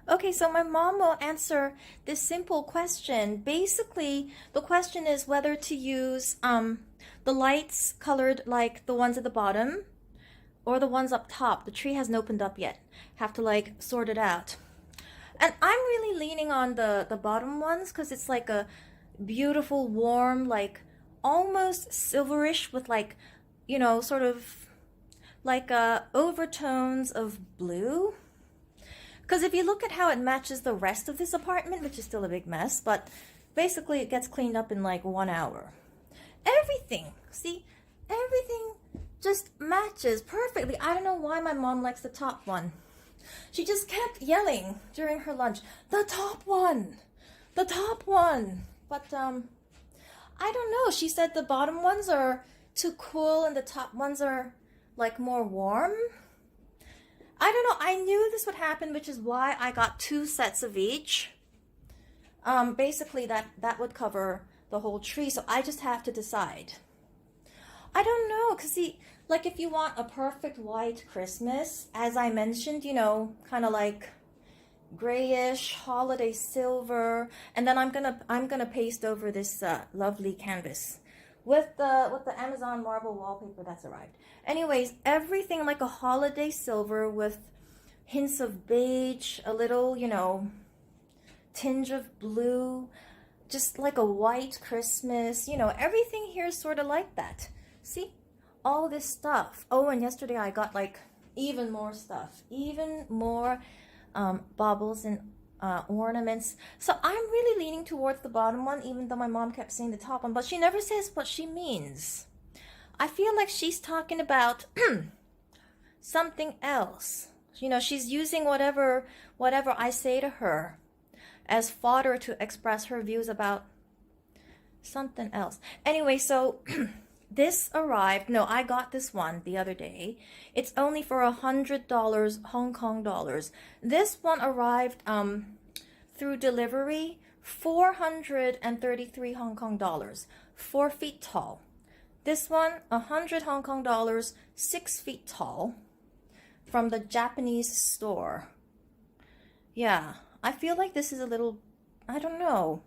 Okay, so my mom will answer this simple question. Basically, the question is whether to use the lights colored like the ones at the bottom or the ones up top. The tree hasn't opened up yet. Have to like sort it out. And I'm really leaning on the bottom ones because it's like a beautiful, warm, like almost silverish with like, sort of like overtones of blue. Because if you look at how it matches the rest of this apartment, which is still a big mess, but basically it gets cleaned up in like 1 hour. Everything, see, everything just matches perfectly. I don't know why my mom likes the top one. She just kept yelling during her lunch, the top one, the top one. But I don't know. She said the bottom ones are too cool and the top ones are like more warm. I don't know. I knew this would happen, which is why I got 2 sets of each. Basically that would cover the whole tree. So I just have to decide. I don't know, because see, like if you want a perfect white Christmas, as I mentioned, kind of like grayish holiday silver, and then I'm gonna paste over this lovely canvas with the Amazon marble wallpaper that's arrived. Anyways, everything like a holiday silver with hints of beige, a little, tinge of blue, just like a white Christmas, everything here is sort of like that. See, all this stuff. Oh, and yesterday I got like even more stuff, even more baubles and ornaments. So I'm really leaning towards the bottom one, even though my mom kept saying the top one, but she never says what she means. I feel like she's talking about something else. She's using whatever I say to her as fodder to express her views about something else. Anyway, so this arrived. No, I got this one the other day. It's only for $100 Hong Kong dollars. This one arrived through delivery, 433 Hong Kong dollars, 4 feet tall. This one, 100 Hong Kong dollars, 6 feet tall, from the Japanese store. Yeah, I feel like this is a little, I don't know.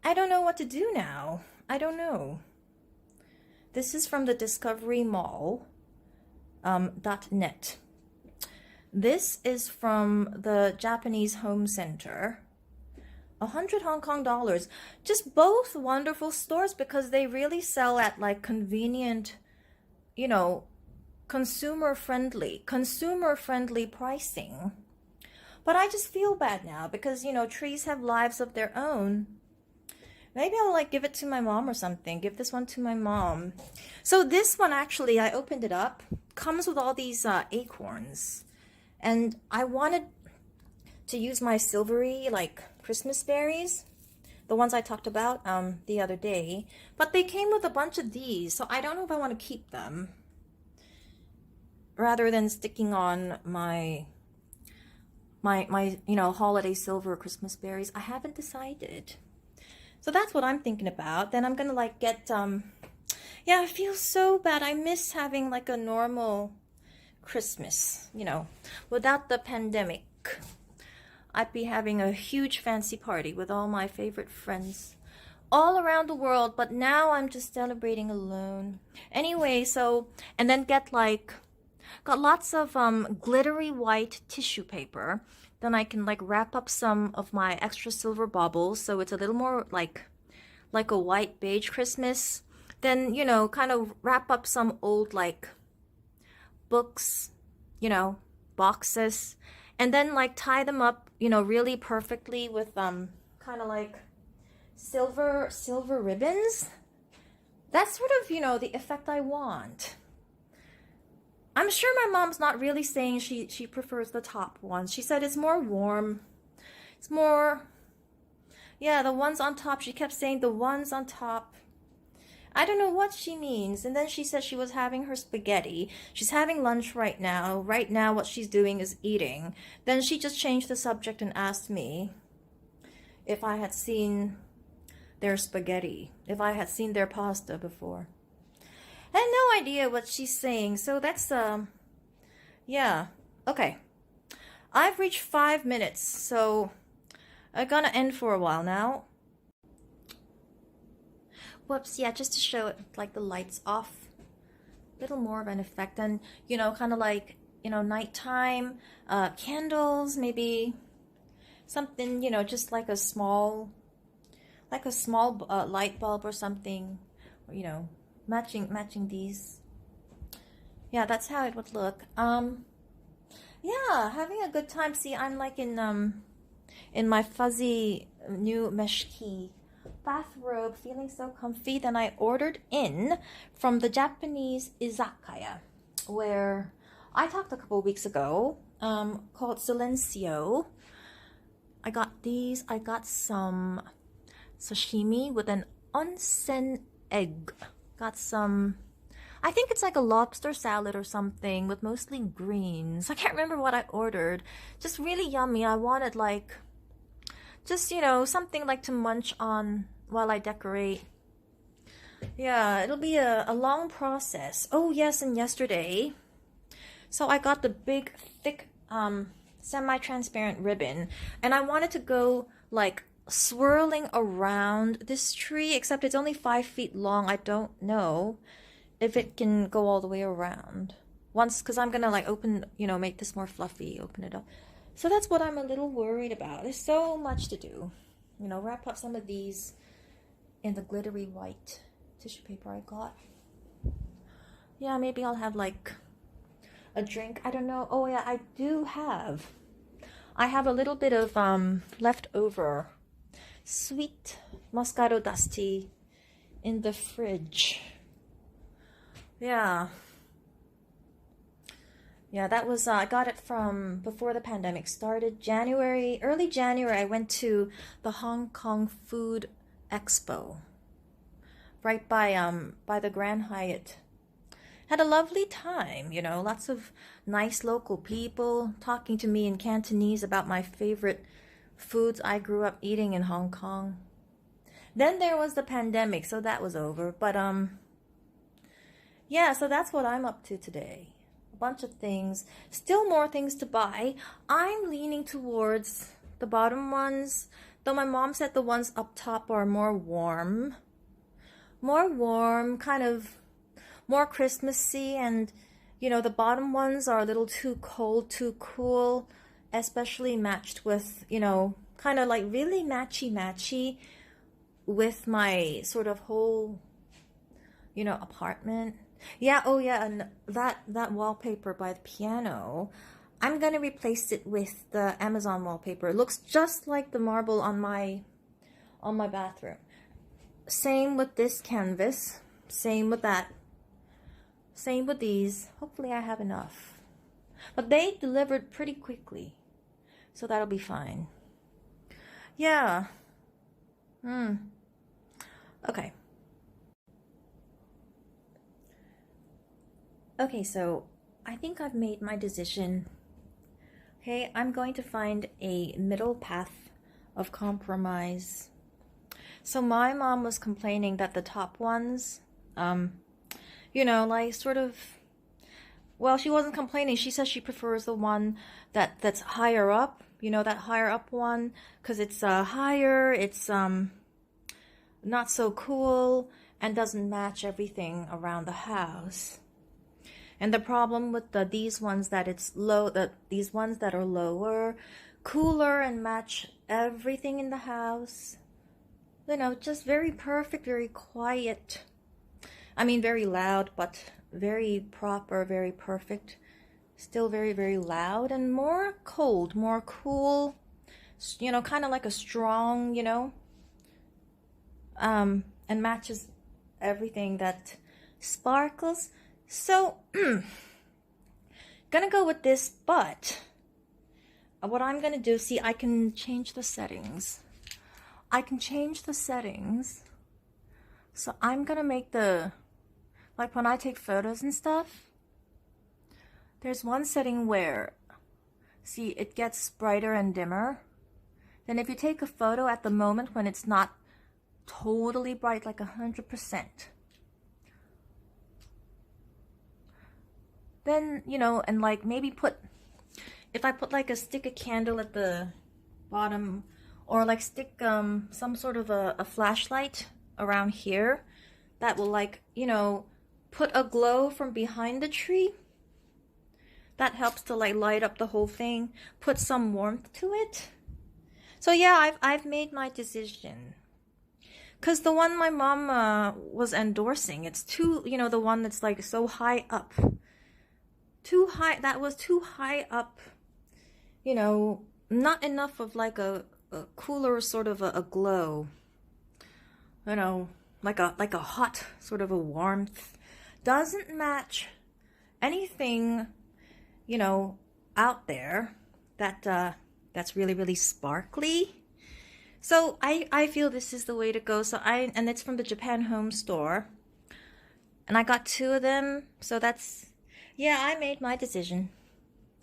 I don't know what to do now. I don't know. This is from the Discovery Mall, .net. This is from the Japanese Home Center. 100 Hong Kong dollars. Just both wonderful stores because they really sell at like convenient, consumer friendly pricing. But I just feel bad now because, trees have lives of their own. Maybe I'll like give it to my mom or something. Give this one to my mom. So this one actually, I opened it up. Comes with all these acorns. And I wanted to use my silvery like Christmas berries. The ones I talked about the other day. But they came with a bunch of these. So I don't know if I want to keep them. Rather than sticking on my holiday silver Christmas berries. I haven't decided. So that's what I'm thinking about. Then I'm gonna like get yeah, I feel so bad. I miss having like a normal Christmas, without the pandemic. I'd be having a huge fancy party with all my favorite friends all around the world, but now I'm just celebrating alone. Anyway, so, and then got lots of glittery white tissue paper. Then I can like wrap up some of my extra silver baubles so it's a little more like a white beige Christmas. Then, kind of wrap up some old like books, boxes, and then like tie them up, really perfectly with kind of like silver ribbons. That's sort of, the effect I want. I'm sure my mom's not really saying she prefers the top ones. She said it's more warm. It's more, yeah, the ones on top. She kept saying the ones on top. I don't know what she means. And then she said she was having her spaghetti. She's having lunch right now. Right now what she's doing is eating. Then she just changed the subject and asked me if I had seen their spaghetti, if I had seen their pasta before. I had no idea what she's saying, so that's, yeah, okay. I've reached 5 minutes, so I'm gonna end for a while now. Whoops, yeah, just to show it like the lights off. A little more of an effect, and you know, kind of like, you know, nighttime, candles, maybe something, you know, just like a small light bulb or something, you know, matching these. Yeah, that's how it would look. Yeah, having a good time. See, I'm like in my fuzzy new meshki bathrobe, feeling so comfy. Then I ordered in from the Japanese izakaya, where I talked a couple weeks ago, called Silencio. I got these. I got some sashimi with an onsen egg. Got some, I think it's like a lobster salad or something with mostly greens. I can't remember what I ordered. Just really yummy. I wanted like, just, you know, something like to munch on while I decorate. Yeah, it'll be a long process. Oh yes, and yesterday, so I got the big, thick, semi-transparent ribbon, and I wanted to go like swirling around this tree, except it's only 5 feet long. I don't know if it can go all the way around once, because I'm gonna like open, you know, make this more fluffy, open it up. So that's what I'm a little worried about. There's so much to do, you know. Wrap up some of these in the glittery white tissue paper I got. Yeah, maybe I'll have like a drink, I don't know. Oh yeah, I have a little bit of leftover sweet Moscato dusty in the fridge. Yeah, that was I got it from before the pandemic started. January, early January, I went to the Hong Kong Food Expo right by the Grand Hyatt. Had a lovely time, you know, lots of nice local people talking to me in Cantonese about my favorite foods I grew up eating in Hong Kong. Then there was the pandemic, so that was over. But yeah, so that's what I'm up to today. A bunch of things, still more things to buy. I'm leaning towards the bottom ones, though my mom said the ones up top are more warm, kind of more Christmassy, and you know, the bottom ones are a little too cold, too cool, especially matched with, you know, kind of like really matchy with my sort of whole, you know, apartment. Yeah, oh yeah, and that wallpaper by the piano, I'm gonna replace it with the Amazon wallpaper. It looks just like the marble on my bathroom. Same with this canvas, same with that. Same with these. Hopefully I have enough. But they delivered pretty quickly, so that'll be fine. Yeah. Okay. Okay, so I think I've made my decision. Okay, I'm going to find a middle path of compromise. So my mom was complaining that the top ones, you know, like sort of, well, she wasn't complaining. She says she prefers the one that's higher up, you know, that higher up one, because it's higher, it's not so cool, and doesn't match everything around the house. And the problem with these ones that it's low, these ones that are lower, cooler, and match everything in the house, you know, just very perfect, very quiet. I mean, very loud, but very proper, very perfect. Still very, very loud, and more cold, more cool, you know, kind of like a strong, you know, and matches everything that sparkles. So, gonna go with this, but what I'm gonna do, see, I can change the settings. So I'm gonna make the, like when I take photos and stuff, there's one setting where, see, it gets brighter and dimmer. Then if you take a photo at the moment when it's not totally bright, like 100%, then, you know, and like maybe put if I put like a stick of candle at the bottom, or like stick some sort of a flashlight around here, that will like, you know, put a glow from behind the tree. That helps to like light up the whole thing, put some warmth to it. So yeah, I've made my decision. Cause the one my mom was endorsing, it's too, you know, the one that's like so high up. Too high, that was too high up, you know, not enough of like a cooler sort of a glow. You know, like a hot sort of a warmth. Doesn't match anything, you know, out there that's really, really sparkly. So I feel this is the way to go. So and it's from the Japan Home Store. And I got 2 of them. So that's, yeah, I made my decision.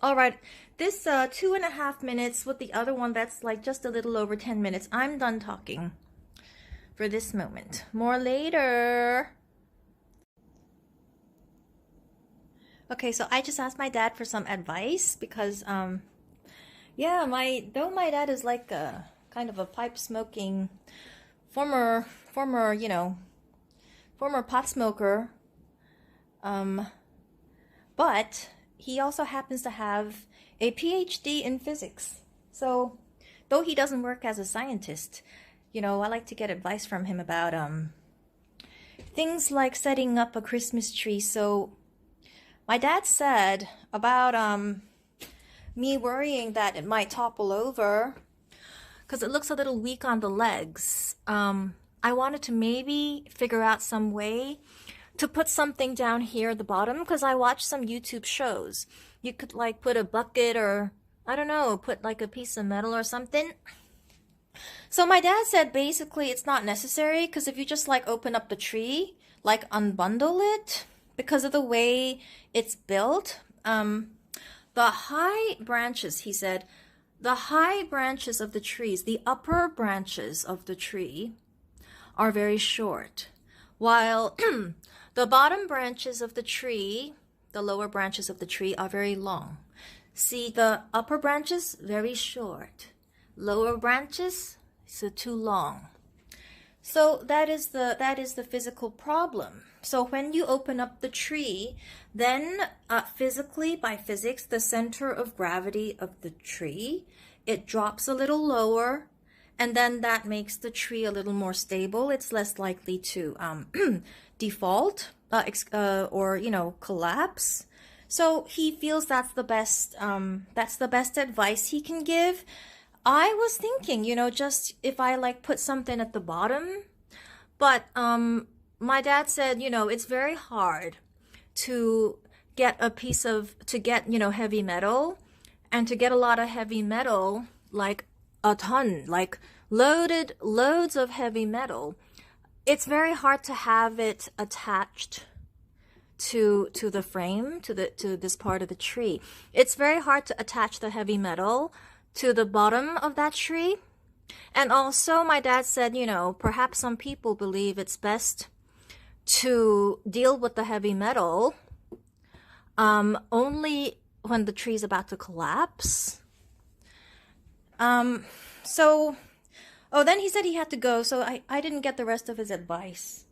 All right, this 2.5 minutes with the other one that's like just a little over 10 minutes. I'm done talking for this moment. More later. Okay, so I just asked my dad for some advice because yeah, though my dad is like a kind of a pipe smoking former you know, former pot smoker, but he also happens to have a PhD in physics. So though he doesn't work as a scientist, you know, I like to get advice from him about things like setting up a Christmas tree. So my dad said about me worrying that it might topple over because it looks a little weak on the legs. I wanted to maybe figure out some way to put something down here at the bottom, because I watched some YouTube shows. You could like put a bucket, or I don't know, put like a piece of metal or something. So my dad said basically it's not necessary, because if you just like open up the tree, like unbundle it, because of the way it's built, the high branches, he said, the high branches of the trees, the upper branches of the tree are very short, while the bottom branches of the tree, the lower branches of the tree, are very long. See, the upper branches, very short. Lower branches, so too long. So that is the physical problem. So when you open up the tree, then physically, by physics, the center of gravity of the tree, it drops a little lower, and then that makes the tree a little more stable. It's less likely to default or, you know, collapse. So he feels that's the best advice he can give. I was thinking, you know, just if I like put something at the bottom, but my dad said, you know, it's very hard to get you know, heavy metal, and to get a lot of heavy metal, like a ton, like loads of heavy metal. It's very hard to have it attached to the frame, to this part of the tree. It's very hard to attach the heavy metal to the bottom of that tree. And also my dad said, you know, perhaps some people believe it's best to deal with the heavy metal only when the tree's about to collapse. So, oh, then he said he had to go, so I didn't get the rest of his advice.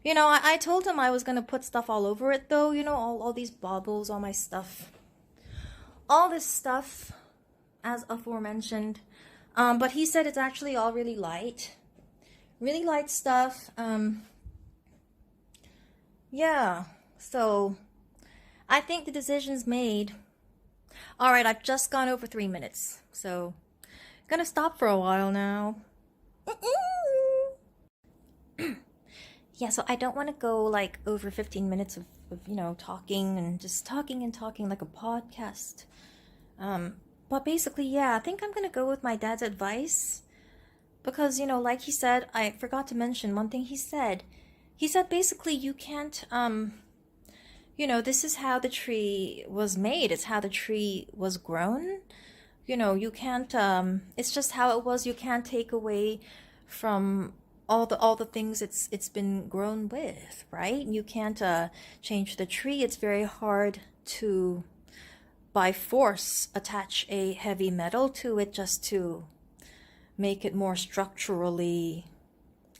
You know, I told him I was going to put stuff all over it, though, you know, all these baubles, all my stuff. All this stuff, as aforementioned. But he said it's actually all really light. Really light stuff. Yeah, so I think the decision's made. All right, I've just gone over 3 minutes, so I'm gonna stop for a while now. Yeah, so I don't want to go like over 15 minutes of, you know, talking and just talking and talking like a podcast. But basically, yeah, I think I'm gonna go with my dad's advice, because, you know, like he said, I forgot to mention one thing he said. He said basically you can't, you know, this is how the tree was made. It's how the tree was grown. You know, you can't, it's just how it was. You can't take away from all the things it's been grown with, right? You can't change the tree. It's very hard to by force attach a heavy metal to it just to make it more structurally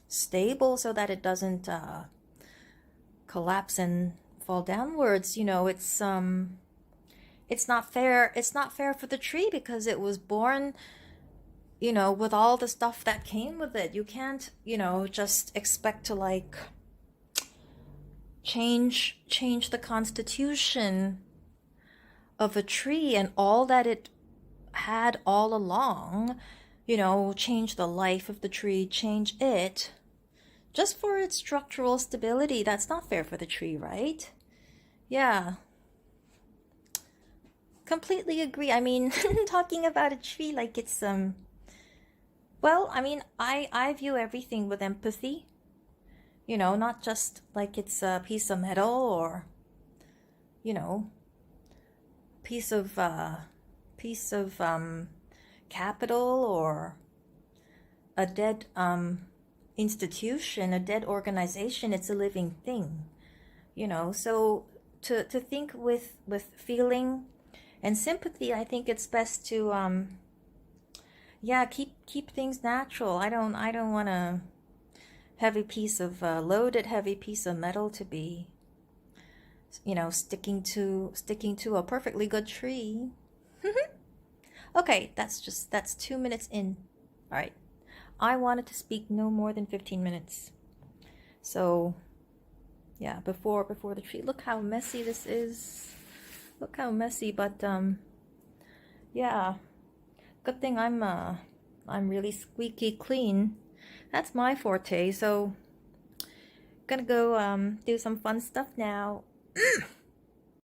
stable so that it doesn't collapse and fall downwards. You know, it's not fair. It's not fair for the tree because it was born, you know, with all the stuff that came with it. You can't, you know, just expect to like change the constitution of a tree and all that it had all along, you know, change the life of the tree, change it just for its structural stability. That's not fair for the tree, right? Yeah. Completely agree. I mean, talking about a tree like it's well, I mean, I view everything with empathy. You know, not just like it's a piece of metal or, you know, piece of capital or a dead institution, a dead organization. It's a living thing, you know. So to think with feeling and sympathy, I think it's best to yeah, keep things natural. I don't want a heavy piece of loaded heavy piece of metal to be, you know, sticking to a perfectly good tree. Okay, that's 2 minutes in. All right, I wanted to speak no more than 15 minutes. So yeah, before the tree. Look how messy this is. Look how messy, but yeah, good thing I'm really squeaky clean. That's my forte. So gonna go do some fun stuff now.